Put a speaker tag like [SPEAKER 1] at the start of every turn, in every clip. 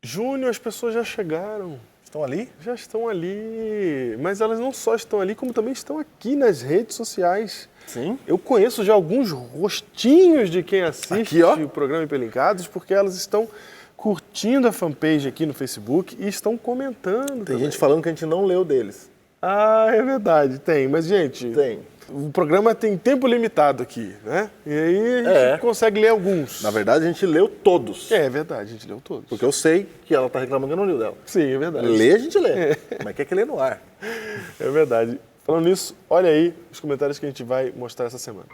[SPEAKER 1] Júnior, as pessoas já chegaram.
[SPEAKER 2] Estão ali?
[SPEAKER 1] Já estão ali. Mas elas não só estão ali, como também estão aqui nas redes sociais.
[SPEAKER 2] Sim.
[SPEAKER 1] Eu conheço já alguns rostinhos de quem assiste
[SPEAKER 2] Aqui, ó.
[SPEAKER 1] o programa Impelincados, porque elas estão curtindo a fanpage aqui no Facebook e estão comentando.
[SPEAKER 2] Tem gente falando que a gente não leu deles.
[SPEAKER 1] Ah, é verdade, tem. Mas, gente,
[SPEAKER 2] Tem.
[SPEAKER 1] o programa tem tempo limitado aqui, né? E aí a gente consegue ler alguns.
[SPEAKER 2] Na verdade, a gente leu todos.
[SPEAKER 1] É verdade, a gente leu todos.
[SPEAKER 2] Porque eu sei que ela tá reclamando que eu não li o dela.
[SPEAKER 1] Sim, é verdade.
[SPEAKER 2] Ler, a gente lê. Mas quer que lê no ar.
[SPEAKER 1] É verdade. Falando nisso, olha aí os comentários que a gente vai mostrar essa semana.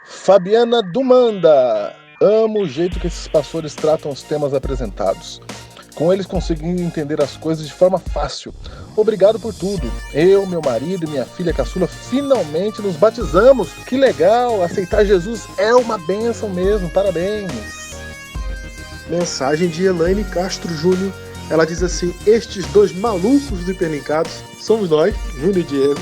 [SPEAKER 3] Fabiana Dumanda. Amo o jeito que esses pastores tratam os temas apresentados. Com eles conseguindo entender as coisas de forma fácil. Obrigado por tudo. Eu, meu marido e minha filha caçula finalmente nos batizamos. Que legal! Aceitar Jesus é uma bênção mesmo. Parabéns!
[SPEAKER 1] Mensagem de Elaine Castro Júnior. Ela diz assim: estes dois malucos do Hiperlinkados somos nós, Júnior e Diego.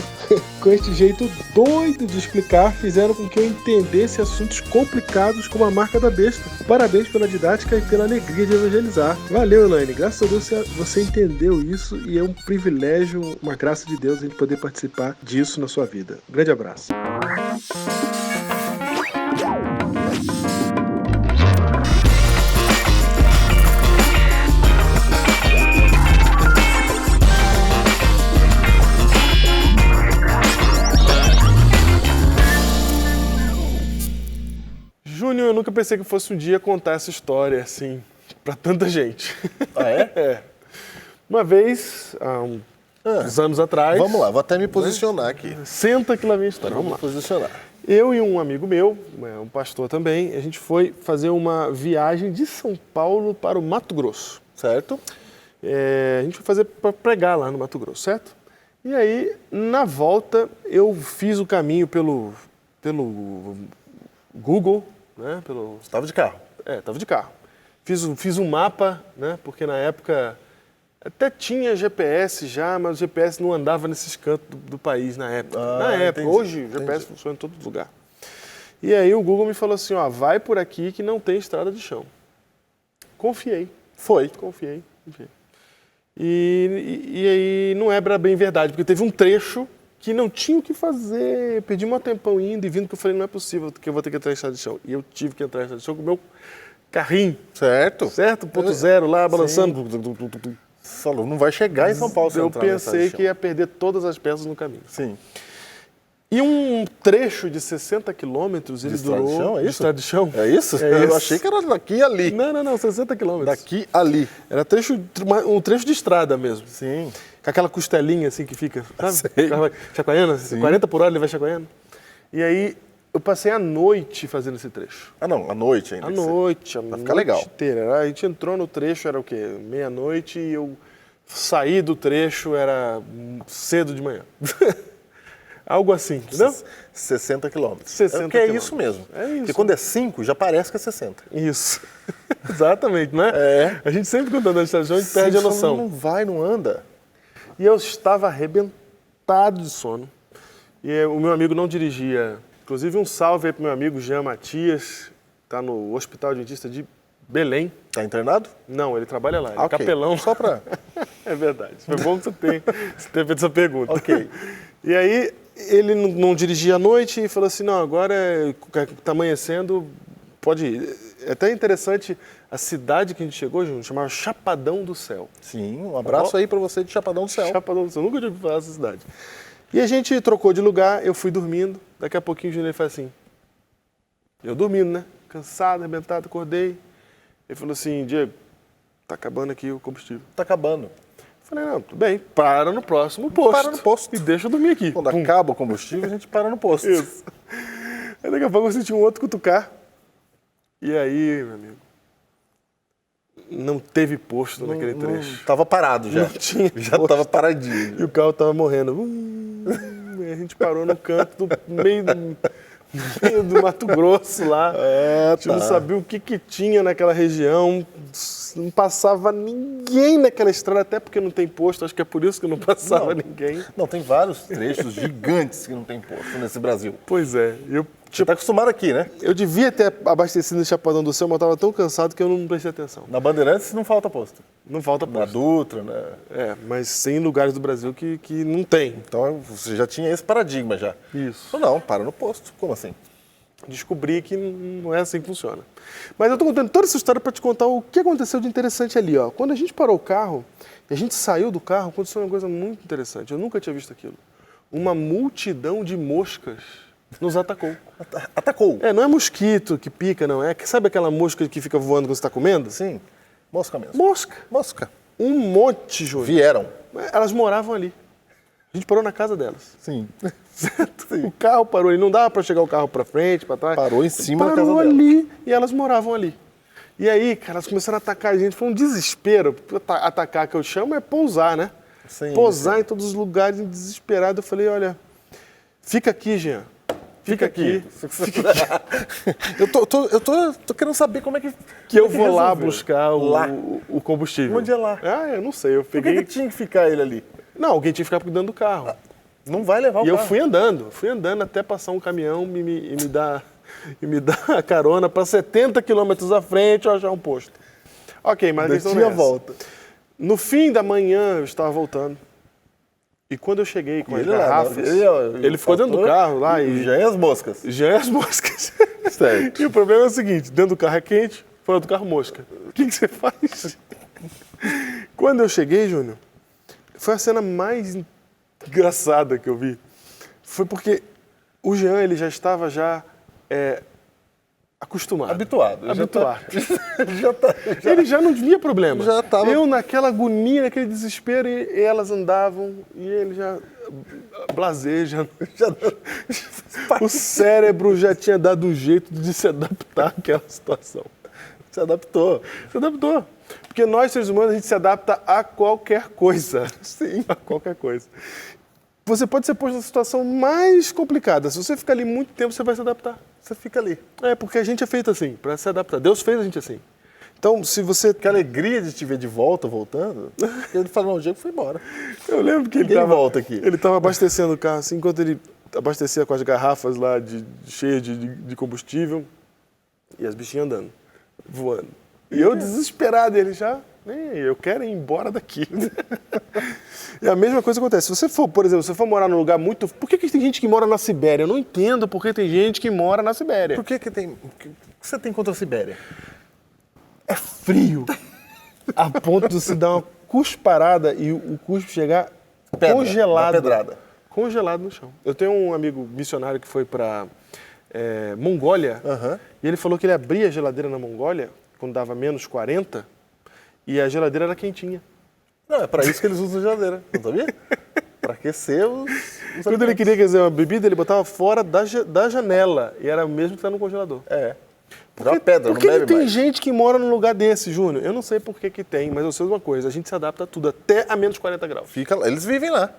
[SPEAKER 1] Com este jeito doido de explicar, fizeram com que eu entendesse assuntos complicados como a marca da besta. Parabéns pela didática e pela alegria de evangelizar. Valeu, Elaine. Graças a Deus você entendeu isso e é um privilégio, uma graça de Deus a gente poder participar disso na sua vida. Um grande abraço. Júnior, eu nunca pensei que fosse um dia contar essa história assim pra tanta gente.
[SPEAKER 2] Ah, é?
[SPEAKER 1] É. Uma vez, há uns anos atrás...
[SPEAKER 2] Vamos lá, vou até me posicionar aqui.
[SPEAKER 1] Senta que lá vem a história, vamos lá.
[SPEAKER 2] Posicionar.
[SPEAKER 1] Eu e um amigo meu, um pastor também, a gente foi fazer uma viagem de São Paulo para o Mato Grosso.
[SPEAKER 2] Certo?
[SPEAKER 1] A gente foi fazer para pregar lá no Mato Grosso, certo? E aí, na volta, eu fiz o caminho pelo Google, né?
[SPEAKER 2] Estava de carro.
[SPEAKER 1] Estava de carro. Fiz um mapa, né? Porque na época até tinha GPS já, mas o GPS não andava nesses cantos do país na época.
[SPEAKER 2] Entendi,
[SPEAKER 1] Hoje o GPS funciona em todo lugar. E aí o Google me falou assim, ó, vai por aqui que não tem estrada de chão. Confiei. Confiei. E aí não era bem verdade, porque teve um trecho que não tinha o que fazer. Perdi um tempão indo e vindo, que eu falei, não é possível que eu vou ter que entrar em estrada de chão. E eu tive que entrar em estrada de chão com o meu carrinho.
[SPEAKER 2] Certo.
[SPEAKER 1] 1.0 lá, balançando.
[SPEAKER 2] Falou, não vai chegar em São Paulo se
[SPEAKER 1] Eu
[SPEAKER 2] entrar na estrada de
[SPEAKER 1] pensei
[SPEAKER 2] chão.
[SPEAKER 1] que ia perder todas as peças no caminho.
[SPEAKER 2] Sim.
[SPEAKER 1] E um trecho de 60 quilômetros, ele
[SPEAKER 2] estrada de
[SPEAKER 1] durou...
[SPEAKER 2] chão, é isso?
[SPEAKER 1] De estrada de chão.
[SPEAKER 2] É isso?
[SPEAKER 1] É
[SPEAKER 2] Eu
[SPEAKER 1] isso.
[SPEAKER 2] achei que era daqui e ali.
[SPEAKER 1] Não, 60 quilômetros.
[SPEAKER 2] Daqui ali.
[SPEAKER 1] Era um trecho de estrada mesmo.
[SPEAKER 2] Sim.
[SPEAKER 1] Com aquela costelinha assim que fica, sabe?
[SPEAKER 2] Sei.
[SPEAKER 1] O carro vai chacoalhando,
[SPEAKER 2] Sim.
[SPEAKER 1] 40 por hora ele vai chacoalhando. E aí eu passei a noite fazendo esse trecho.
[SPEAKER 2] Ah, não, à noite ainda.
[SPEAKER 1] A noite
[SPEAKER 2] ficar legal.
[SPEAKER 1] inteira. A gente entrou no trecho, era o quê? Meia-noite, e eu saí do trecho, era cedo de manhã. Algo assim, entendeu?
[SPEAKER 2] 60 quilômetros.
[SPEAKER 1] 60
[SPEAKER 2] Porque é
[SPEAKER 1] quilômetros.
[SPEAKER 2] isso mesmo.
[SPEAKER 1] É isso.
[SPEAKER 2] Porque quando é 5, já parece que é 60.
[SPEAKER 1] Isso. Exatamente, né?
[SPEAKER 2] É.
[SPEAKER 1] A gente sempre, quando anda na estação, a gente perde a noção.
[SPEAKER 2] Não vai, não anda.
[SPEAKER 1] E eu estava arrebentado de sono. E o meu amigo não dirigia. Inclusive, um salve aí pro meu amigo Jean Matias, está no Hospital Adventista de Belém.
[SPEAKER 2] Tá internado?
[SPEAKER 1] Não, ele trabalha lá, ele é
[SPEAKER 2] Ok.
[SPEAKER 1] capelão.
[SPEAKER 2] Só pra...
[SPEAKER 1] É verdade. Foi bom que você tenha feito essa pergunta.
[SPEAKER 2] Ok.
[SPEAKER 1] E aí, ele não dirigia à noite e falou assim, não, agora está amanhecendo, pode ir. É até interessante, a cidade que a gente chegou, Júnior, chamava Chapadão do Céu.
[SPEAKER 2] Sim, um abraço aí pra você de Chapadão do Céu.
[SPEAKER 1] Chapadão do Céu, nunca tinha ouvido falar dessa cidade. E a gente trocou de lugar, eu fui dormindo, daqui a pouquinho o Júnior faz assim, eu dormindo, né? Cansado, arrebentado, acordei. Ele falou assim, Diego, tá acabando aqui o combustível.
[SPEAKER 2] Tá acabando.
[SPEAKER 1] Falei, não, tudo bem, para no próximo posto.
[SPEAKER 2] Para no posto.
[SPEAKER 1] E deixa eu dormir aqui.
[SPEAKER 2] Quando acaba o combustível, a gente para no posto.
[SPEAKER 1] Isso. Aí daqui a pouco eu senti um outro cutucar. E aí, meu amigo, não teve posto naquele trecho.
[SPEAKER 2] Tava parado já.
[SPEAKER 1] Não tinha
[SPEAKER 2] Já
[SPEAKER 1] posto.
[SPEAKER 2] tava paradinho.
[SPEAKER 1] E o carro tava morrendo. E a gente parou no canto do meio do Mato Grosso lá. A gente não sabia o que tinha naquela região. Não passava ninguém naquela estrada, até porque não tem posto. Acho que é por isso que não passava ninguém.
[SPEAKER 2] Não, tem vários trechos gigantes que não tem posto nesse Brasil.
[SPEAKER 1] Pois é. Eu
[SPEAKER 2] Você tá acostumado aqui, né?
[SPEAKER 1] Eu devia ter abastecido no Chapadão do Céu, mas eu tava tão cansado que eu não prestei atenção.
[SPEAKER 2] Na Bandeirantes não falta posto.
[SPEAKER 1] Não falta
[SPEAKER 2] Na
[SPEAKER 1] posto.
[SPEAKER 2] Dutra, né?
[SPEAKER 1] Mas tem lugares do Brasil que não tem.
[SPEAKER 2] Então você já tinha esse paradigma já.
[SPEAKER 1] Isso.
[SPEAKER 2] Não, para no posto. Como assim?
[SPEAKER 1] Descobri que não é assim que funciona. Mas eu tô contando toda essa história para te contar o que aconteceu de interessante ali, ó. Quando a gente parou o carro, e a gente saiu do carro, aconteceu uma coisa muito interessante. Eu nunca tinha visto aquilo. Uma multidão de moscas nos atacou.
[SPEAKER 2] Atacou.
[SPEAKER 1] Não é mosquito que pica, não. Sabe aquela mosca que fica voando quando você está comendo?
[SPEAKER 2] Sim. Mosca mesmo.
[SPEAKER 1] Mosca.
[SPEAKER 2] Mosca.
[SPEAKER 1] Um monte, Júlio.
[SPEAKER 2] Vieram.
[SPEAKER 1] Elas moravam ali. A gente parou na casa delas.
[SPEAKER 2] Sim.
[SPEAKER 1] O carro parou ali. Não dava para chegar o carro para frente, para trás.
[SPEAKER 2] Parou em cima da casa
[SPEAKER 1] Parou
[SPEAKER 2] delas.
[SPEAKER 1] ali e elas moravam ali. E aí, cara, elas começaram a atacar a gente. Foi um desespero. Atacar, que eu chamo, é pousar, né?
[SPEAKER 2] Sim,
[SPEAKER 1] Pousar em todos os lugares, desesperado. Eu falei, olha, fica aqui, Jean. Fica aqui.
[SPEAKER 2] Eu tô querendo saber como é que...
[SPEAKER 1] Que eu vou lá
[SPEAKER 2] resolveu?
[SPEAKER 1] buscar
[SPEAKER 2] Lá.
[SPEAKER 1] o combustível.
[SPEAKER 2] Onde é lá?
[SPEAKER 1] Eu não sei. Eu
[SPEAKER 2] Por
[SPEAKER 1] peguei...
[SPEAKER 2] que tinha que ficar ele ali?
[SPEAKER 1] Não, alguém tinha que ficar cuidando do carro.
[SPEAKER 2] Não vai levar o
[SPEAKER 1] E eu
[SPEAKER 2] carro.
[SPEAKER 1] fui andando até passar um caminhão e me dar a carona para 70 quilômetros à frente eu achar um posto. Ok, mas a
[SPEAKER 2] Ainda
[SPEAKER 1] questão
[SPEAKER 2] tinha
[SPEAKER 1] não é essa.
[SPEAKER 2] volta.
[SPEAKER 1] No fim da manhã eu estava voltando. E quando eu cheguei com as garrafas, ele ficou dentro do carro lá e
[SPEAKER 2] Já é as moscas.
[SPEAKER 1] já é as moscas.
[SPEAKER 2] Certo.
[SPEAKER 1] E o problema é o seguinte, dentro do carro é quente, fora do carro mosca. O que você faz? Quando eu cheguei, Júnior, foi a cena mais engraçada que eu vi. Foi porque o Jean, ele já estava acostumado.
[SPEAKER 2] Habituado.
[SPEAKER 1] Ele já não via problema.
[SPEAKER 2] Já tava-
[SPEAKER 1] Eu naquela agonia, naquele desespero, e elas andavam, e ele já blazeja. O cérebro já tinha dado um jeito de se adaptar àquela situação.
[SPEAKER 2] Se adaptou.
[SPEAKER 1] Se adaptou. Porque nós, seres humanos, a gente se adapta a qualquer coisa. Sim, a qualquer coisa. Você pode ser posto na situação mais complicada. Se você ficar ali muito tempo, você vai se adaptar.
[SPEAKER 2] Você fica ali.
[SPEAKER 1] Porque a gente é feito assim, para se adaptar. Deus fez a gente assim. Então, se você...
[SPEAKER 2] Que alegria de te ver de volta, voltando. Ele falou, não, o Diego foi embora.
[SPEAKER 1] Eu lembro que
[SPEAKER 2] Ninguém volta aqui.
[SPEAKER 1] Ele estava abastecendo o carro, assim, enquanto ele abastecia com as garrafas lá cheias de combustível, e as bichinhas andando, voando. E eu desesperado, ele já... Eu quero ir embora daqui. E a mesma coisa acontece. Se você for, por exemplo, se você for morar num lugar muito... Por que tem gente que mora na Sibéria? Eu não entendo por que tem gente que mora na Sibéria.
[SPEAKER 2] Por que tem... O que você tem contra a Sibéria?
[SPEAKER 1] É frio. A ponto de se dar uma cusparada e o cuspe chegar congelado.
[SPEAKER 2] Uma pedrada.
[SPEAKER 1] Congelado no chão. Eu tenho um amigo missionário que foi para Mongólia, e ele falou que ele abria a geladeira na Mongólia quando dava menos 40 e a geladeira era quentinha.
[SPEAKER 2] Não, é pra isso que eles usam geladeira, não sabia? Pra aquecer os
[SPEAKER 1] Quando ele queria fazer uma bebida, ele botava fora da janela e era o mesmo que estar no congelador.
[SPEAKER 2] Dá uma pedra,
[SPEAKER 1] Por que
[SPEAKER 2] não bebe
[SPEAKER 1] tem
[SPEAKER 2] mais.
[SPEAKER 1] gente que mora num lugar desse, Júnior? Eu não sei por que tem, mas eu sei uma coisa, a gente se adapta a tudo, até a menos 40 graus.
[SPEAKER 2] Fica lá. Eles vivem lá.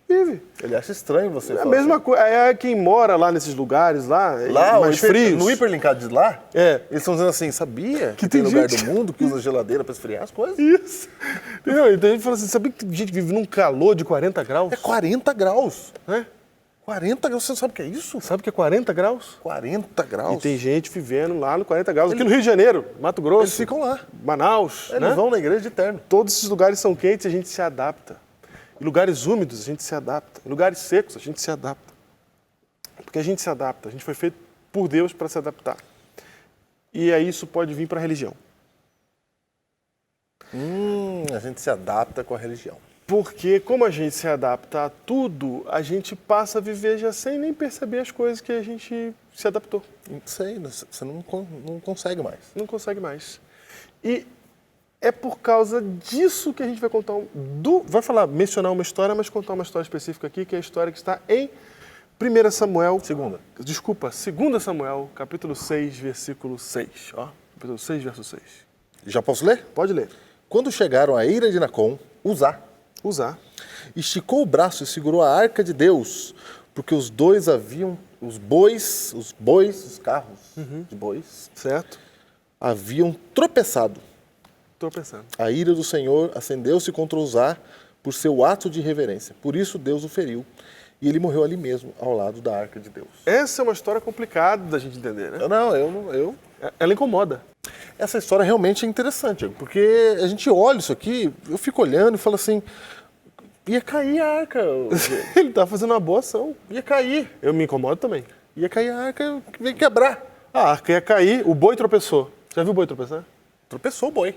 [SPEAKER 1] Vive.
[SPEAKER 2] Ele acha estranho você
[SPEAKER 1] É a
[SPEAKER 2] falar
[SPEAKER 1] mesma
[SPEAKER 2] assim.
[SPEAKER 1] coisa. Quem mora lá nesses lugares lá,
[SPEAKER 2] Lá,
[SPEAKER 1] mais frios.
[SPEAKER 2] no hiperlinkado de lá,
[SPEAKER 1] É.
[SPEAKER 2] eles estão dizendo assim, sabia que
[SPEAKER 1] tem
[SPEAKER 2] tem lugar
[SPEAKER 1] gente-
[SPEAKER 2] do mundo que usa geladeira pra esfriar as coisas?
[SPEAKER 1] Isso. Entendeu? Então a gente fala assim, sabia que tem gente que vive num calor de 40 graus?
[SPEAKER 2] É 40 graus.
[SPEAKER 1] Né?
[SPEAKER 2] 40 graus, você sabe o que é isso?
[SPEAKER 1] Sabe o que é 40 graus?
[SPEAKER 2] 40 graus.
[SPEAKER 1] E tem gente vivendo lá no 40 graus. Aqui no Rio de Janeiro, Mato Grosso.
[SPEAKER 2] Eles ficam lá.
[SPEAKER 1] Manaus,
[SPEAKER 2] Eles
[SPEAKER 1] né?
[SPEAKER 2] vão na igreja de terno.
[SPEAKER 1] Todos esses lugares são quentes e a gente se adapta. Em lugares úmidos, a gente se adapta. Em lugares secos, a gente se adapta. Porque a gente se adapta. A gente foi feito por Deus para se adaptar. E aí isso pode vir para a religião.
[SPEAKER 2] A gente se adapta com a religião.
[SPEAKER 1] Porque como a gente se adapta a tudo, a gente passa a viver já sem nem perceber as coisas que a gente se adaptou.
[SPEAKER 2] Não sei, você não consegue mais.
[SPEAKER 1] Não consegue mais. E é por causa disso que a gente vai contar mencionar uma história, mas contar uma história específica aqui, que é a história que está em 1 Samuel. 2 Samuel, capítulo 6, versículo 6. Ó, capítulo 6, verso 6.
[SPEAKER 2] Já posso ler?
[SPEAKER 1] Pode ler.
[SPEAKER 2] Quando chegaram à ira de Nacon, Uzá
[SPEAKER 1] Usar.
[SPEAKER 2] esticou o braço e segurou a arca de Deus, porque os dois haviam, os carros de bois,
[SPEAKER 1] Certo?
[SPEAKER 2] haviam tropeçado.
[SPEAKER 1] Estou pensando.
[SPEAKER 2] A ira do Senhor acendeu-se contra Uzá por seu ato de irreverência. Por isso Deus o feriu. E ele morreu ali mesmo, ao lado da Arca de Deus.
[SPEAKER 1] Essa é uma história complicada da gente entender, né?
[SPEAKER 2] Ela
[SPEAKER 1] incomoda.
[SPEAKER 2] Essa história realmente é interessante, porque a gente olha isso aqui, eu fico olhando e falo assim, ia cair a arca.
[SPEAKER 1] Ele tá fazendo uma boa ação.
[SPEAKER 2] Ia cair.
[SPEAKER 1] Eu me incomodo também.
[SPEAKER 2] Ia cair a arca, ia quebrar.
[SPEAKER 1] A arca ia cair, o boi tropeçou. Já viu o boi tropeçar?
[SPEAKER 2] Tropeçou o boi.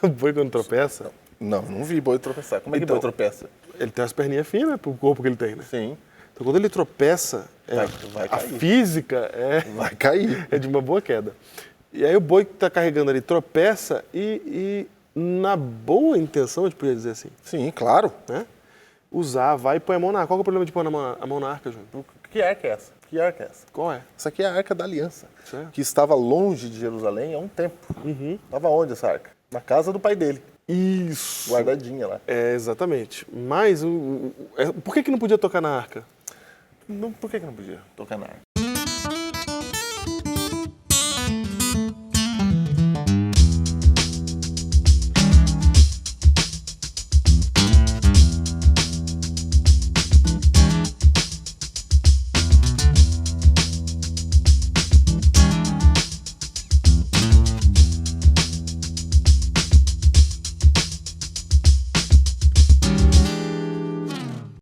[SPEAKER 1] O boi quando tropeça?
[SPEAKER 2] Não vi boi tropeçar. Como é que
[SPEAKER 1] Então,
[SPEAKER 2] boi tropeça?
[SPEAKER 1] Ele tem umas perninhas finas pro corpo que ele tem, né?
[SPEAKER 2] Sim.
[SPEAKER 1] Então quando ele tropeça,
[SPEAKER 2] Vai
[SPEAKER 1] a
[SPEAKER 2] cair.
[SPEAKER 1] física
[SPEAKER 2] Vai cair.
[SPEAKER 1] é de uma boa queda. E aí o boi que tá carregando ali tropeça e na boa intenção, a gente podia dizer assim,
[SPEAKER 2] Sim, claro.
[SPEAKER 1] né? Usar, vai e põe a mão na arca. Qual que é o problema de pôr a mão na arca, Júnior?
[SPEAKER 2] Que arca é essa? Que arca é essa?
[SPEAKER 1] Qual é?
[SPEAKER 2] Essa aqui é a Arca da Aliança,
[SPEAKER 1] Certo.
[SPEAKER 2] que estava longe de Jerusalém há um tempo. Estava onde essa arca? Na casa do pai dele,
[SPEAKER 1] Isso.
[SPEAKER 2] guardadinha lá.
[SPEAKER 1] É, exatamente. Mas por que não podia tocar na arca?
[SPEAKER 2] Por que não podia tocar na arca?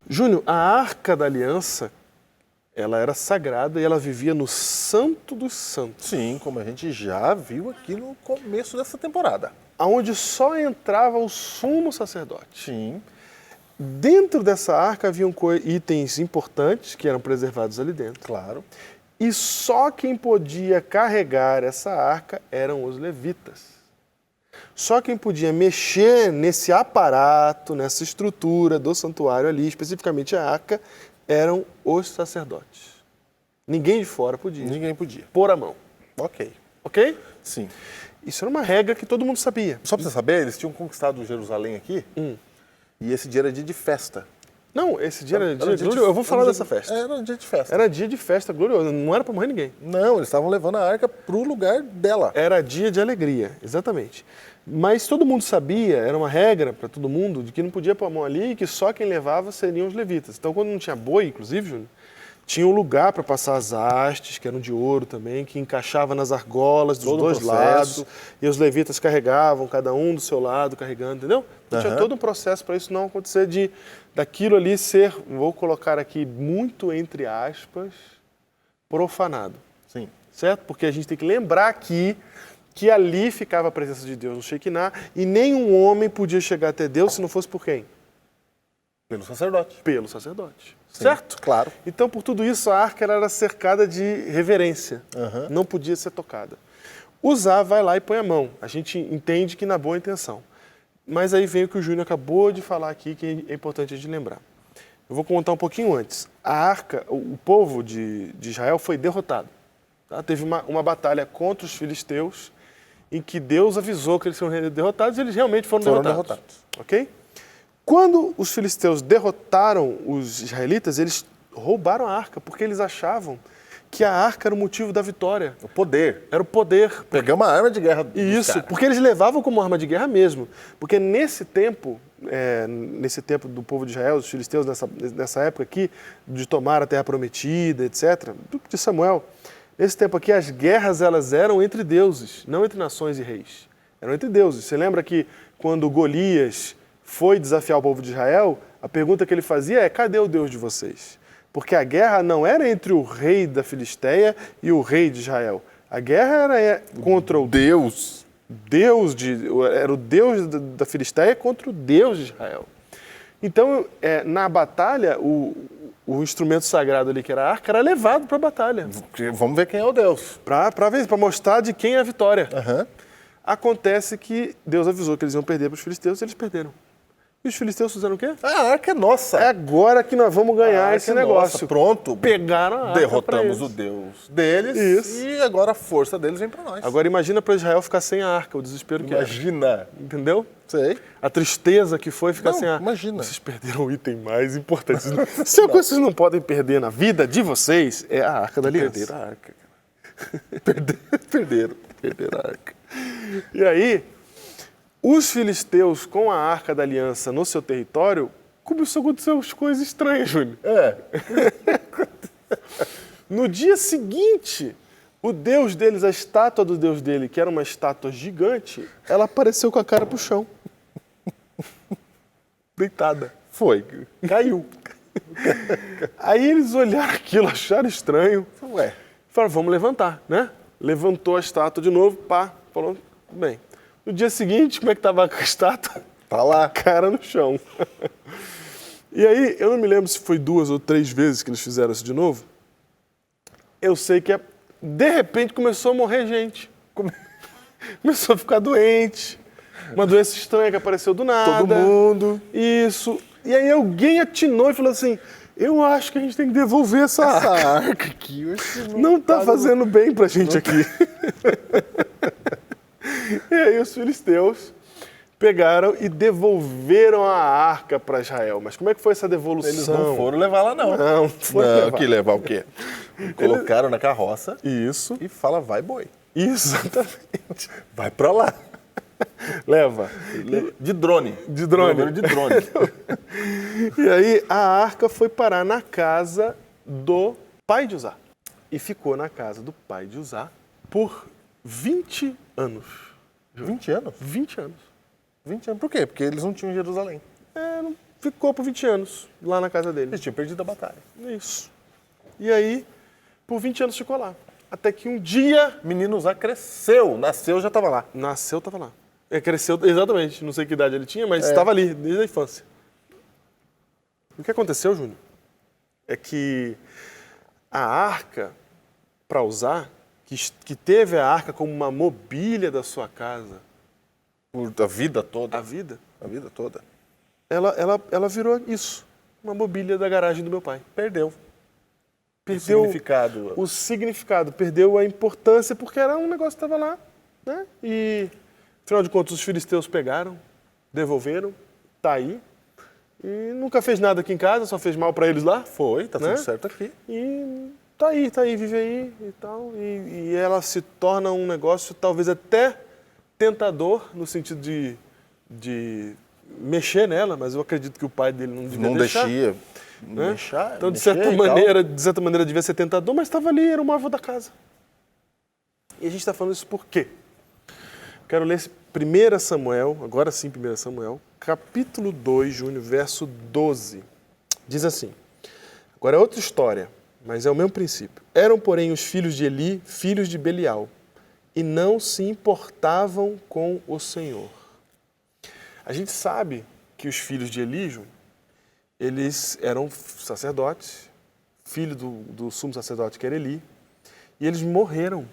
[SPEAKER 1] Júnior, a Arca da Aliança, ela era sagrada e ela vivia no Santo dos Santos,
[SPEAKER 2] Sim, como a gente já viu aqui no começo dessa temporada.
[SPEAKER 1] onde só entrava o sumo sacerdote.
[SPEAKER 2] Sim.
[SPEAKER 1] Dentro dessa arca haviam itens importantes que eram preservados ali dentro.
[SPEAKER 2] Claro.
[SPEAKER 1] E só quem podia carregar essa arca eram os levitas. Só quem podia mexer nesse aparato, nessa estrutura do santuário ali, especificamente a arca, eram os sacerdotes. Ninguém de fora podia.
[SPEAKER 2] Ninguém podia.
[SPEAKER 1] Pôr a mão.
[SPEAKER 2] Ok.
[SPEAKER 1] Ok?
[SPEAKER 2] Sim.
[SPEAKER 1] Isso era uma regra que todo mundo sabia.
[SPEAKER 2] Só pra você saber, eles tinham conquistado Jerusalém aqui, e esse dia era dia de festa.
[SPEAKER 1] Não, esse dia era dia
[SPEAKER 2] Era
[SPEAKER 1] glorioso. Eu vou falar dessa festa.
[SPEAKER 2] Era um dia de festa.
[SPEAKER 1] Era dia de festa glorioso, não era para morrer ninguém.
[SPEAKER 2] Não, eles estavam levando a arca pro lugar dela.
[SPEAKER 1] Era dia de alegria, exatamente. Mas todo mundo sabia, era uma regra para todo mundo, de que não podia pôr a mão ali e que só quem levava seriam os levitas. Então, quando não tinha boi, inclusive, Júnior, tinha um lugar para passar as hastes, que eram de ouro também, que encaixava nas argolas dos
[SPEAKER 2] Todo o
[SPEAKER 1] dois
[SPEAKER 2] processo.
[SPEAKER 1] lados, e os levitas carregavam, cada um do seu lado, carregando, entendeu? Então, tinha todo um processo para isso não acontecer, daquilo ali ser, vou colocar aqui muito entre aspas, profanado.
[SPEAKER 2] Sim.
[SPEAKER 1] Certo? Porque a gente tem que lembrar aqui que ali ficava a presença de Deus no Shekinah e nenhum homem podia chegar até Deus se não fosse por quem?
[SPEAKER 2] Pelo sacerdote.
[SPEAKER 1] Pelo sacerdote.
[SPEAKER 2] Sim,
[SPEAKER 1] Certo?
[SPEAKER 2] claro.
[SPEAKER 1] Então, por tudo isso, a arca era cercada de reverência.
[SPEAKER 2] Aham.
[SPEAKER 1] Não podia ser tocada. Usar, vai lá e põe a mão. A gente entende que na boa intenção. Mas aí vem o que o Júnior acabou de falar aqui, que é importante a gente lembrar. Eu vou contar um pouquinho antes. A arca, o povo de Israel foi derrotado. Tá? Teve uma batalha contra os filisteus, em que Deus avisou que eles seriam derrotados e eles realmente foram derrotados. Ok? Quando os filisteus derrotaram os israelitas, eles roubaram a arca, porque eles achavam que a arca era o motivo da vitória.
[SPEAKER 2] O poder.
[SPEAKER 1] Era o poder.
[SPEAKER 2] Pegamos uma arma de guerra dos
[SPEAKER 1] Isso,
[SPEAKER 2] caras.
[SPEAKER 1] porque eles levavam como arma de guerra mesmo. Porque nesse tempo do povo de Israel, dos filisteus, nessa época aqui, de tomar a terra prometida, etc., de Samuel, nesse tempo aqui as guerras elas eram entre deuses, não entre nações e reis. Eram entre deuses. Você lembra que quando Golias foi desafiar o povo de Israel, a pergunta que ele fazia é: cadê o Deus de vocês? Porque a guerra não era entre o rei da Filisteia e o rei de Israel. A guerra era contra o
[SPEAKER 2] Deus.
[SPEAKER 1] era o Deus da Filisteia contra o Deus de Israel. Então, na batalha, o instrumento sagrado ali, que era a arca, era levado para a batalha.
[SPEAKER 2] Vamos ver quem é o Deus.
[SPEAKER 1] Para mostrar de quem é a vitória.
[SPEAKER 2] Aham.
[SPEAKER 1] Acontece que Deus avisou que eles iam perder para os filisteus e eles perderam. E os filisteus fizeram o quê?
[SPEAKER 2] A arca é nossa.
[SPEAKER 1] É agora que nós vamos ganhar esse negócio.
[SPEAKER 2] Nossa. Pronto.
[SPEAKER 1] Pegaram a arca
[SPEAKER 2] Derrotamos
[SPEAKER 1] pra
[SPEAKER 2] o
[SPEAKER 1] eles.
[SPEAKER 2] Deus deles.
[SPEAKER 1] Isso.
[SPEAKER 2] E agora a força deles vem para nós.
[SPEAKER 1] Agora imagina para Israel ficar sem a arca, o desespero que era.
[SPEAKER 2] Imagina.
[SPEAKER 1] Entendeu?
[SPEAKER 2] Sei.
[SPEAKER 1] A tristeza que foi ficar
[SPEAKER 2] Não,
[SPEAKER 1] sem a arca.
[SPEAKER 2] imagina.
[SPEAKER 1] Vocês perderam o item mais importante. Se é uma coisa que vocês não podem perder na vida de vocês, é a arca da aliança.
[SPEAKER 2] Perderam a arca. Perderam a arca.
[SPEAKER 1] E aí, os filisteus com a arca da aliança no seu território começou a acontecer umas coisas estranhas, Júnior. No dia seguinte, o deus deles, a estátua do deus dele, que era uma estátua gigante, ela apareceu com a cara pro chão. Deitada.
[SPEAKER 2] Foi.
[SPEAKER 1] Caiu. Aí eles olharam aquilo, acharam estranho.
[SPEAKER 2] Ué.
[SPEAKER 1] Falaram, vamos levantar, né? Levantou a estátua de novo, pá, falou, bem. No dia seguinte, como é que tava a estátua?
[SPEAKER 2] Tá lá.
[SPEAKER 1] Cara no chão. E aí, eu não me lembro se foi 2 ou 3 vezes que eles fizeram isso de novo. Eu sei que, de repente, começou a morrer gente. Começou a ficar doente. Uma doença estranha que apareceu do nada.
[SPEAKER 2] Todo mundo.
[SPEAKER 1] Isso. E aí alguém atinou e falou assim, eu acho que a gente tem que devolver essa arca
[SPEAKER 2] aqui.
[SPEAKER 1] Não tá fazendo bem pra gente aqui. E aí os filisteus pegaram e devolveram a arca para Israel. Mas como é que foi essa devolução?
[SPEAKER 2] Eles não foram levar lá, não.
[SPEAKER 1] Não foram levar.
[SPEAKER 2] Que levar o quê? Colocaram na carroça.
[SPEAKER 1] Isso.
[SPEAKER 2] E fala, vai boi.
[SPEAKER 1] Exatamente.
[SPEAKER 2] Vai pra lá.
[SPEAKER 1] Leva.
[SPEAKER 2] De drone.
[SPEAKER 1] De drone.
[SPEAKER 2] De drone.
[SPEAKER 1] E aí a arca foi parar na casa do pai de Uzá. E ficou na casa do pai de Uzá por 20 anos.
[SPEAKER 2] 20 anos?
[SPEAKER 1] 20 anos.
[SPEAKER 2] 20 anos. Por quê? Porque eles não tinham Jerusalém.
[SPEAKER 1] Ficou por 20 anos lá na casa dele.
[SPEAKER 2] Eles tinham perdido a batalha.
[SPEAKER 1] Isso. E aí, por 20 anos ficou lá. Até que um dia...
[SPEAKER 2] Menino Uzá cresceu. Nasceu, já estava lá.
[SPEAKER 1] Nasceu, estava lá. Cresceu, exatamente. Não sei que idade ele tinha, mas estava ali, desde a infância. O que aconteceu, Júnior, é que a arca, para usar, que teve a arca como uma mobília da sua casa...
[SPEAKER 2] Por a vida toda.
[SPEAKER 1] A vida
[SPEAKER 2] toda.
[SPEAKER 1] Ela virou isso. Uma mobília da garagem do meu pai.
[SPEAKER 2] Perdeu
[SPEAKER 1] O significado. Perdeu a importância, porque era um negócio que estava lá. Né? E, afinal de contas, os filisteus pegaram, devolveram, tá aí. E nunca fez nada aqui em casa, só fez mal para eles lá.
[SPEAKER 2] Foi, tá tudo certo aqui.
[SPEAKER 1] E tá aí, vive aí e tal. E ela se torna um negócio talvez até tentador, no sentido de mexer nela, mas eu acredito que o pai dele não devia deixar. Né? Então, de certa maneira, devia ser tentador, mas estava ali, era o móvel da casa. E a gente está falando isso por quê? Quero ler 1 Samuel, agora sim 1 Samuel, capítulo 2, Júnior, verso 12. Diz assim, agora é outra história, mas é o mesmo princípio. Eram, porém, os filhos de Eli, filhos de Belial, e não se importavam com o Senhor. A gente sabe que os filhos de Eli, Júnior, eles eram sacerdotes, filho do sumo sacerdote que era Eli, e eles morreram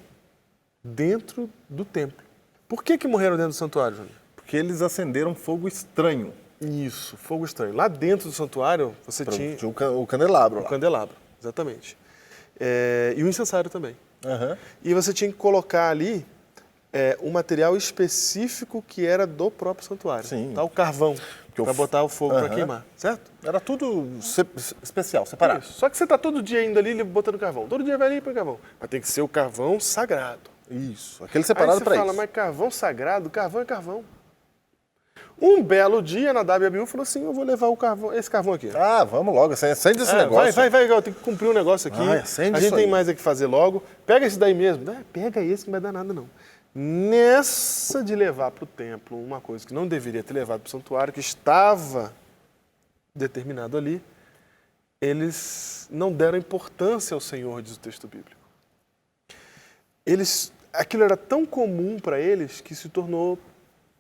[SPEAKER 1] dentro do templo. Por que morreram dentro do santuário, Júnior?
[SPEAKER 2] Porque eles acenderam fogo estranho.
[SPEAKER 1] Isso, fogo estranho. Lá dentro do santuário, você tinha
[SPEAKER 2] o candelabro.
[SPEAKER 1] O candelabro, exatamente. E o incensário também.
[SPEAKER 2] Uhum.
[SPEAKER 1] E você tinha que colocar ali um material específico que era do próprio santuário.
[SPEAKER 2] Sim.
[SPEAKER 1] Tá, o carvão, para botar o fogo para queimar, certo?
[SPEAKER 2] Era tudo especial, separado.
[SPEAKER 1] Isso. Só que você está todo dia indo ali botando carvão. Todo dia vai ali e põe carvão. Mas tem que ser o carvão sagrado.
[SPEAKER 2] Isso, aquele separado para isso.
[SPEAKER 1] Aí você fala, mas carvão sagrado, carvão é carvão. Um belo dia, Nadab e Abiú falou assim, eu vou levar esse carvão aqui.
[SPEAKER 2] Ah, vamos logo, acende esse negócio.
[SPEAKER 1] Vai, eu tenho que cumprir um negócio aqui.
[SPEAKER 2] Acende
[SPEAKER 1] a gente tem mais é que fazer logo. Pega esse daí mesmo. Pega esse que não vai dar nada, não. Nessa de levar para o templo uma coisa que não deveria ter levado para o santuário, que estava determinado ali, eles não deram importância ao Senhor, diz o texto bíblico. Aquilo era tão comum para eles que se tornou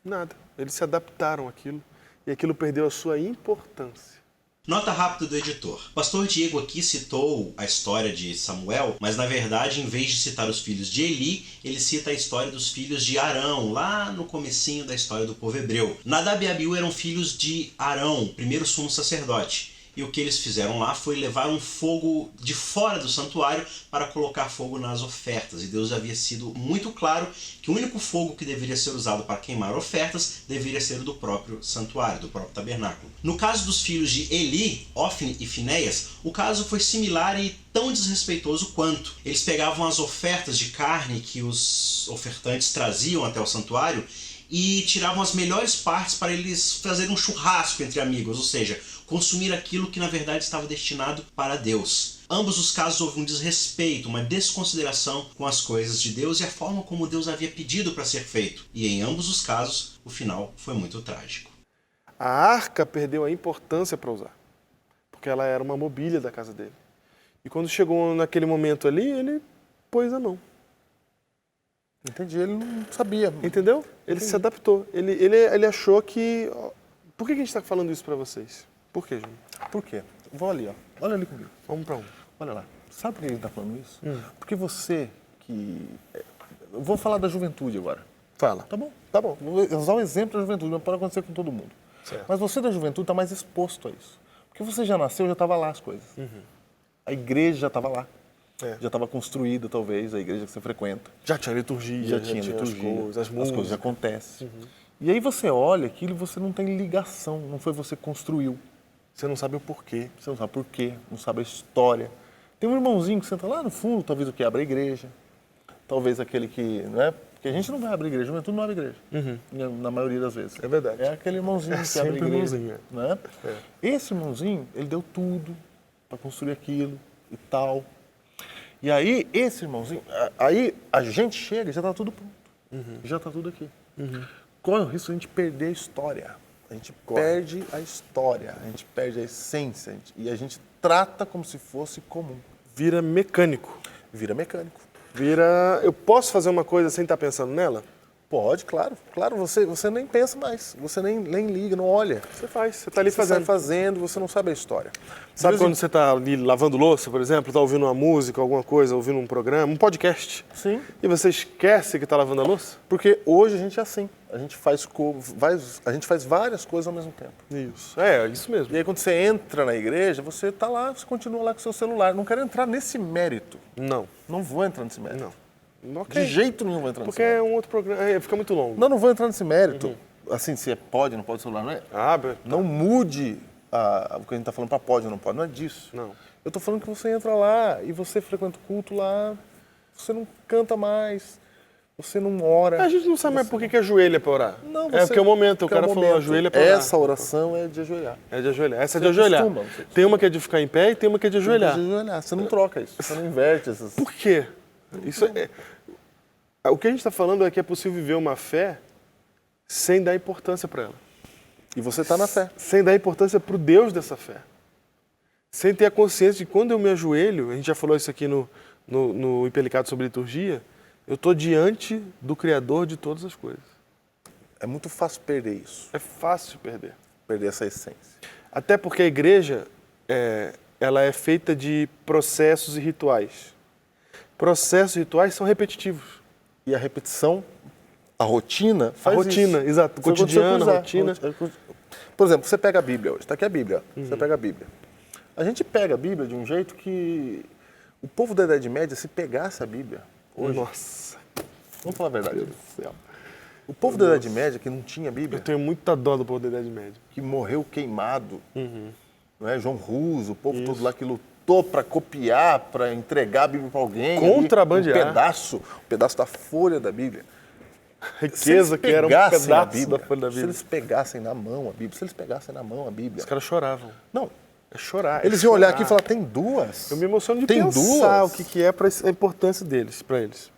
[SPEAKER 1] nada. Eles se adaptaram àquilo e aquilo perdeu a sua importância.
[SPEAKER 4] Nota rápida do editor. O pastor Diego aqui citou a história de Samuel, mas na verdade, em vez de citar os filhos de Eli, ele cita a história dos filhos de Arão, lá no comecinho da história do povo hebreu. Nadab e Abiú eram filhos de Arão, primeiro sumo sacerdote. E o que eles fizeram lá foi levar um fogo de fora do santuário para colocar fogo nas ofertas. E Deus havia sido muito claro que o único fogo que deveria ser usado para queimar ofertas deveria ser o do próprio santuário, do próprio tabernáculo. No caso dos filhos de Eli, Ofni e Finéias, o caso foi similar e tão desrespeitoso quanto. Eles pegavam as ofertas de carne que os ofertantes traziam até o santuário e tiravam as melhores partes para eles fazerem um churrasco entre amigos, ou seja, consumir aquilo que na verdade estava destinado para Deus. Ambos os casos houve um desrespeito, uma desconsideração com as coisas de Deus e a forma como Deus havia pedido para ser feito. E em ambos os casos, o final foi muito trágico.
[SPEAKER 1] A arca perdeu a importância para usar, porque ela era uma mobília da casa dele. E quando chegou naquele momento ali, ele pôs a mão.
[SPEAKER 2] Entendi, ele não sabia.
[SPEAKER 1] Entendeu? Ele se adaptou. Ele achou que... Por que a gente está falando isso para vocês? Por quê, Júnior?
[SPEAKER 2] Por quê? Vou ali, ó. Olha ali comigo.
[SPEAKER 1] Vamos para um.
[SPEAKER 2] Olha lá. Sabe por que a gente está falando isso? Porque você que... Eu vou falar da juventude agora.
[SPEAKER 1] Fala.
[SPEAKER 2] Tá bom, tá bom. Vou usar o exemplo da juventude, não pode acontecer com todo mundo.
[SPEAKER 1] Certo.
[SPEAKER 2] Mas você da juventude está mais exposto a isso. Porque você já nasceu, já estava lá as coisas. A igreja já estava lá. Já estava construída, talvez, a igreja que você frequenta.
[SPEAKER 1] Já tinha liturgia,
[SPEAKER 2] Já tinha liturgia,
[SPEAKER 1] as músicas.
[SPEAKER 2] já acontecem. E aí você olha aquilo e você não tem ligação, não foi você que construiu.
[SPEAKER 1] Você não sabe o porquê.
[SPEAKER 2] Você não sabe por quê, não sabe a história. Tem um irmãozinho que senta lá no fundo, talvez o que abre a igreja, talvez aquele que, né? Porque a gente não vai abrir igreja, a juventude não abre igreja, na maioria das vezes.
[SPEAKER 1] É verdade.
[SPEAKER 2] É aquele irmãozinho que abre
[SPEAKER 1] sempre
[SPEAKER 2] igreja.
[SPEAKER 1] irmãozinho,
[SPEAKER 2] Né? Esse irmãozinho, ele deu tudo para construir aquilo e tal. E aí, esse irmãozinho, aí a gente chega e já está tudo pronto. Já está tudo aqui. Corre o risco de a gente perder a história. A gente perde a história, a gente perde a essência. E a gente trata como se fosse comum.
[SPEAKER 1] Vira mecânico.
[SPEAKER 2] Vira mecânico.
[SPEAKER 1] Eu posso fazer uma coisa sem estar pensando nela?
[SPEAKER 2] Pode, claro. Claro, você nem pensa mais. Você nem liga, não olha.
[SPEAKER 1] Você faz, você está ali
[SPEAKER 2] Você
[SPEAKER 1] fazendo.
[SPEAKER 2] sai fazendo, você não sabe a história.
[SPEAKER 1] Sabe quando você está ali lavando louça, por exemplo, está ouvindo uma música, alguma coisa, ouvindo um programa, um podcast,
[SPEAKER 2] Sim.
[SPEAKER 1] e você esquece que está lavando a louça?
[SPEAKER 2] Porque hoje a gente é assim. A gente faz várias coisas ao mesmo tempo.
[SPEAKER 1] Isso. Isso mesmo.
[SPEAKER 2] E aí quando você entra na igreja, você está lá, você continua lá com o seu celular. Não quero entrar nesse mérito.
[SPEAKER 1] Não
[SPEAKER 2] vou entrar nesse mérito.
[SPEAKER 1] Não. Okay.
[SPEAKER 2] De jeito nenhum vou entrar nesse
[SPEAKER 1] Porque
[SPEAKER 2] mérito.
[SPEAKER 1] é um outro programa, fica muito longo.
[SPEAKER 2] Não vou entrar nesse mérito. Assim, se pode, não pode celular, não é? Não mude o que a gente está falando para pode ou não pode, não é disso.
[SPEAKER 1] Não.
[SPEAKER 2] Eu estou falando que você entra lá e você frequenta o culto lá, você não canta mais, você não ora.
[SPEAKER 1] A gente não sabe mais por que ajoelha para orar.
[SPEAKER 2] Não,
[SPEAKER 1] porque é o momento, o cara falou ajoelha para orar.
[SPEAKER 2] Essa oração é de ajoelhar.
[SPEAKER 1] É de ajoelhar. Essa é de ajoelhar. Tem uma que é de ficar em pé e tem uma que é de ajoelhar.
[SPEAKER 2] Tem de ajoelhar. Você não troca isso, você não inverte essas...
[SPEAKER 1] Por quê? O que a gente está falando é que é possível viver uma fé sem dar importância para ela.
[SPEAKER 2] E você está na fé.
[SPEAKER 1] Sem dar importância para o Deus dessa fé. Sem ter a consciência de que quando eu me ajoelho, a gente já falou isso aqui no Impelicado sobre liturgia, eu estou diante do Criador de todas as coisas.
[SPEAKER 2] É muito fácil perder isso.
[SPEAKER 1] É fácil perder.
[SPEAKER 2] Perder essa essência.
[SPEAKER 1] Até porque a igreja, ela é feita de processos e rituais. Processos e rituais são repetitivos.
[SPEAKER 2] E a repetição, a rotina faz isso.
[SPEAKER 1] A rotina, exato. Cotidiana, a rotina.
[SPEAKER 2] Por exemplo, você pega a Bíblia hoje. Está aqui a Bíblia. Você pega a Bíblia. A gente pega a Bíblia de um jeito que o povo da Idade Média, se pegasse a Bíblia hoje...
[SPEAKER 1] Nossa.
[SPEAKER 2] Vamos falar a verdade.
[SPEAKER 1] Meu Deus do céu.
[SPEAKER 2] O povo da Idade Média, que não tinha Bíblia...
[SPEAKER 1] Eu tenho muita dó do povo da Idade Média.
[SPEAKER 2] Que morreu queimado. Não é? João Rus, o povo todo lá que lutou para copiar, para entregar a Bíblia para alguém.
[SPEAKER 1] Contrabandear.
[SPEAKER 2] Um pedaço da folha da Bíblia.
[SPEAKER 1] Riqueza que era um pedaço da folha da Bíblia.
[SPEAKER 2] Se eles pegassem na mão a Bíblia...
[SPEAKER 1] Os caras choravam.
[SPEAKER 2] Não.
[SPEAKER 1] É chorar.
[SPEAKER 2] Eles iam olhar aqui e falar, tem duas?
[SPEAKER 1] Eu me emociono de
[SPEAKER 2] tem
[SPEAKER 1] pensar
[SPEAKER 2] duas?
[SPEAKER 1] o que é a importância deles, para eles.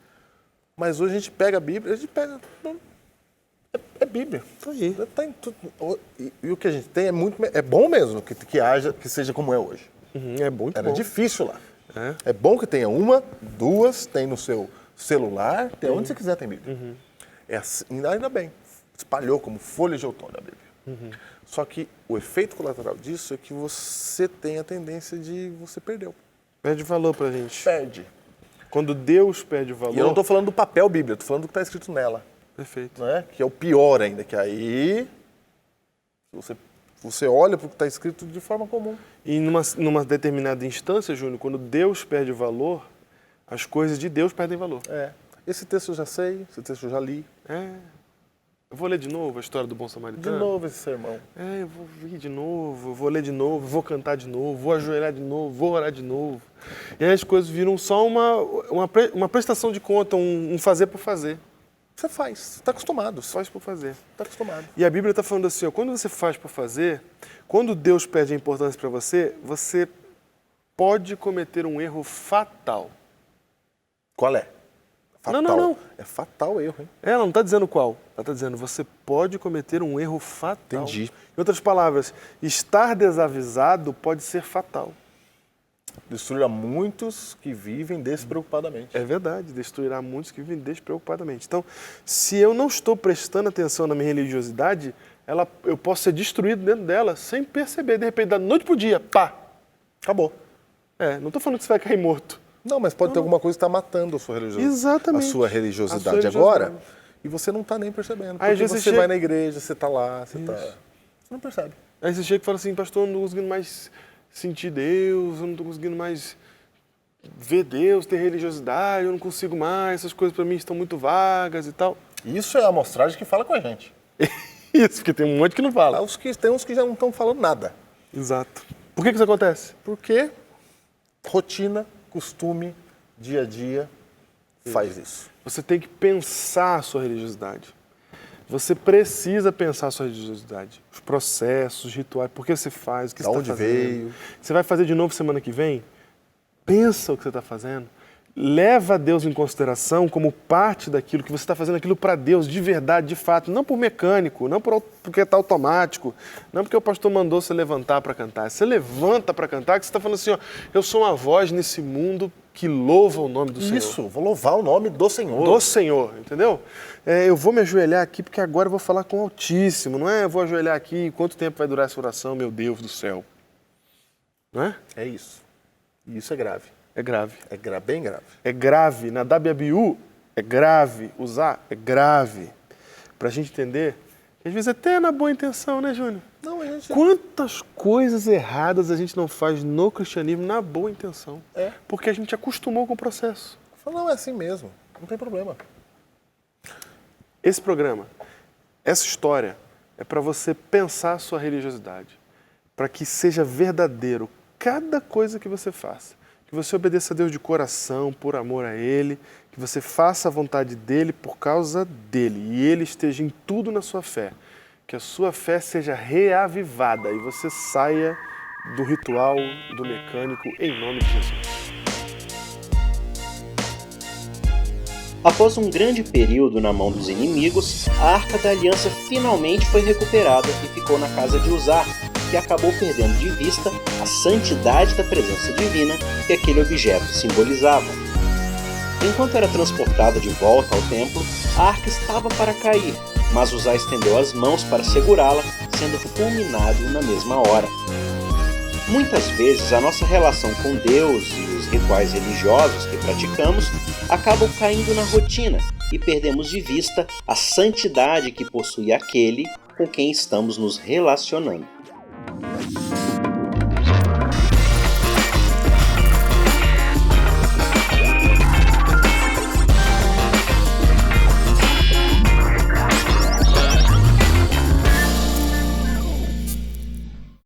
[SPEAKER 2] Mas hoje a gente pega a Bíblia, a gente pega... É Bíblia.
[SPEAKER 1] Tá aí.
[SPEAKER 2] Tá em tudo. E o que a gente tem é bom mesmo que seja como é hoje.
[SPEAKER 1] É muito
[SPEAKER 2] Era
[SPEAKER 1] bom.
[SPEAKER 2] difícil lá. É bom que tenha uma, duas, tem no seu celular, tem onde você quiser tem Bíblia. É assim, ainda bem. Espalhou como folha de outono a Bíblia. Só que o efeito colateral disso é que você tem a tendência de você perdeu.
[SPEAKER 1] Perde valor pra gente.
[SPEAKER 2] Perde.
[SPEAKER 1] Quando Deus perde valor...
[SPEAKER 2] E eu não estou falando do papel Bíblia, estou falando do que está escrito nela.
[SPEAKER 1] Perfeito.
[SPEAKER 2] Né? Que é o pior ainda, que aí você olha para o que está escrito de forma comum.
[SPEAKER 1] E numa determinada instância, Júnior, quando Deus perde valor, as coisas de Deus perdem valor.
[SPEAKER 2] Esse texto eu já sei, esse texto eu já li.
[SPEAKER 1] Eu vou ler de novo a história do bom samaritano.
[SPEAKER 2] De novo esse sermão.
[SPEAKER 1] Eu vou vir de novo, vou ler de novo, vou cantar de novo, vou ajoelhar de novo, vou orar de novo. E aí as coisas viram só uma prestação de conta, um fazer por fazer.
[SPEAKER 3] você faz. Você está acostumado.
[SPEAKER 2] Faz por fazer.
[SPEAKER 3] Está acostumado.
[SPEAKER 2] E a Bíblia está falando assim, ó, quando você faz por fazer, quando Deus pede a importância para você, você pode cometer um erro fatal.
[SPEAKER 3] Qual é? Fatal.
[SPEAKER 2] Não.
[SPEAKER 3] É fatal o erro, hein?
[SPEAKER 2] Ela não está dizendo qual. Ela está dizendo, você pode cometer um erro fatal.
[SPEAKER 3] Entendi.
[SPEAKER 2] Em outras palavras, estar desavisado pode ser fatal.
[SPEAKER 3] Destruirá muitos que vivem despreocupadamente.
[SPEAKER 2] É verdade, destruirá muitos que vivem despreocupadamente. Então, se eu não estou prestando atenção na minha religiosidade, eu posso ser destruído dentro dela sem perceber. De repente, da noite pro dia, pá,
[SPEAKER 3] Acabou.
[SPEAKER 2] não estou falando que você vai cair morto.
[SPEAKER 3] Não, mas pode ter alguma coisa que está matando a sua religiosidade.
[SPEAKER 2] Exatamente.
[SPEAKER 3] A sua religiosidade
[SPEAKER 2] A sua religiosidade.
[SPEAKER 3] agora, e você não está nem percebendo.
[SPEAKER 2] Aí, às
[SPEAKER 3] Porque
[SPEAKER 2] vezes
[SPEAKER 3] você
[SPEAKER 2] você
[SPEAKER 3] vai
[SPEAKER 2] chega-
[SPEAKER 3] na igreja, você está lá, você não percebe.
[SPEAKER 2] Aí você chega e fala assim, pastor, eu não estou conseguindo mais sentir Deus, eu não estou conseguindo mais ver Deus, ter religiosidade, eu não consigo mais, essas coisas para mim estão muito vagas e tal.
[SPEAKER 3] Isso é a amostragem que fala com a gente.
[SPEAKER 2] Isso, porque tem um monte que não fala.
[SPEAKER 3] Tem uns que já não estão falando nada.
[SPEAKER 2] Exato. Por que isso acontece?
[SPEAKER 3] Porque rotina, costume, dia a dia faz isso.
[SPEAKER 2] Você tem que pensar a sua religiosidade. Você precisa pensar a sua religiosidade. Os processos, os rituais, por que você faz, o que
[SPEAKER 3] Da
[SPEAKER 2] você
[SPEAKER 3] onde
[SPEAKER 2] está fazendo.
[SPEAKER 3] veio.
[SPEAKER 2] Você vai fazer de novo semana que vem? Pensa o que você está fazendo. Leva Deus em consideração como parte daquilo, que você está fazendo aquilo para Deus, de verdade, de fato. Não por mecânico, não porque está automático, não porque o pastor mandou você levantar para cantar. Você levanta para cantar, que você está falando assim, ó, eu sou uma voz nesse mundo que louva o nome do Senhor.
[SPEAKER 3] Isso, vou louvar o nome do Senhor.
[SPEAKER 2] Do Senhor, entendeu? Eu vou me ajoelhar aqui porque agora eu vou falar com o Altíssimo, não é? Eu vou ajoelhar aqui, quanto tempo vai durar essa oração, meu Deus do céu? Não é?
[SPEAKER 3] É isso. E isso é grave.
[SPEAKER 2] É grave.
[SPEAKER 3] Bem grave.
[SPEAKER 2] É grave. Na WBU é grave. Usar é grave. Pra gente entender, que às vezes até na boa intenção, né, Júnior?
[SPEAKER 3] Não, a gente...
[SPEAKER 2] Quantas coisas erradas a gente não faz no cristianismo na boa intenção?
[SPEAKER 3] É.
[SPEAKER 2] Porque a gente acostumou com o processo.
[SPEAKER 3] Não, é assim mesmo. Não tem problema.
[SPEAKER 2] Esse programa, essa história, é para você pensar a sua religiosidade. Para que seja verdadeiro cada coisa que você faça. Que você obedeça a Deus de coração, por amor a Ele. Que você faça a vontade dEle por causa dEle. E Ele esteja em tudo na sua fé. Que a sua fé seja reavivada e você saia do ritual, do mecânico, em nome de Jesus.
[SPEAKER 4] Após um grande período na mão dos inimigos, a Arca da Aliança finalmente foi recuperada e ficou na casa de Uzá, que acabou perdendo de vista a santidade da presença divina que aquele objeto simbolizava. Enquanto era transportada de volta ao templo, a arca estava para cair, mas Uzá estendeu as mãos para segurá-la, sendo fulminado na mesma hora. Muitas vezes a nossa relação com Deus e os rituais religiosos que praticamos acabam caindo na rotina e perdemos de vista a santidade que possui aquele com quem estamos nos relacionando.